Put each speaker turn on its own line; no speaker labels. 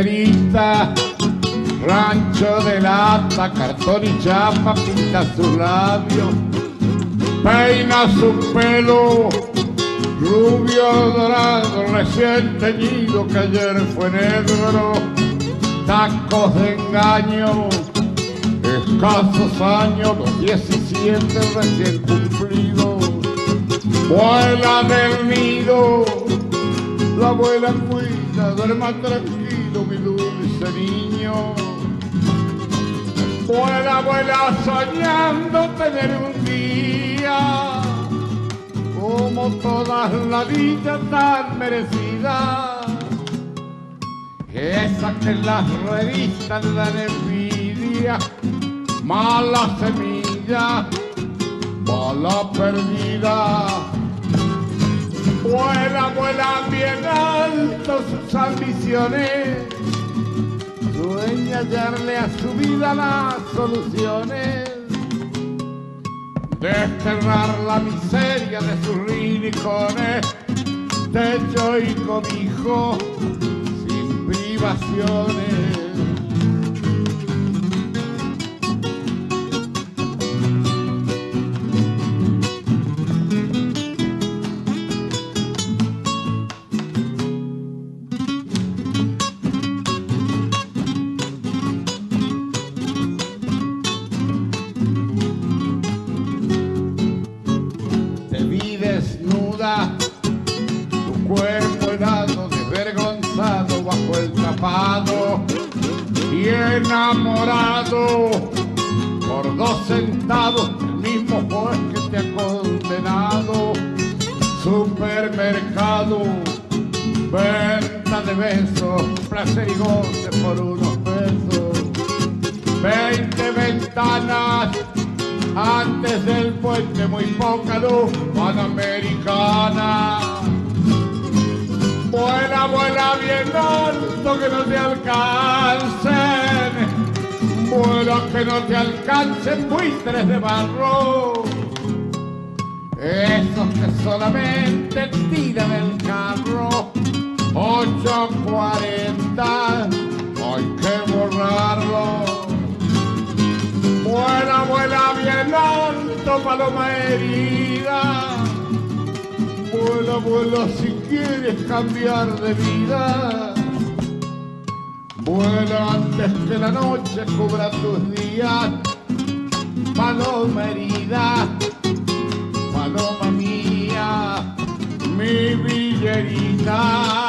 villerita, rancho de lata, cartón y chapa, pinta sus labios, peina su pelo, rubio dorado, recién teñido que ayer fue negro, tacos de engaño, escasos años, los 17 recién cumplidos, vuela del nido, la abuela cuida, duerma tranquilo mi dulce niño. Vuela, vuela soñando tener un día como todas las dichas tan merecidas, esa que en las revistas dan envidia, mala semilla, bala perdida. Vuela, vuela bien alto sus ambiciones, sueña hallarle a su vida las soluciones, desterrar la miseria de sus rincones, techo y cobijo sin privaciones. Desnuda, tu cuerpo helado, desvergonzado bajo el tapado y enamorado por 2 centavos, el mismo juez que te ha condenado. Supermercado, venta de besos, placer y goce por unos pesos, 20 ventanas antes del puente, muy poca luz, Panamericana. Vuela, vuela bien alto que no te alcancen, vuela que no te alcancen buitres de barro, esos que solamente tiran el carro. 8:40, hay que borrarlo. Vuela, vuela bien alto, paloma herida. Vuela, vuela si quieres cambiar de vida. Vuela antes que la noche cubra tus días. Paloma herida, paloma mía, mi villerita.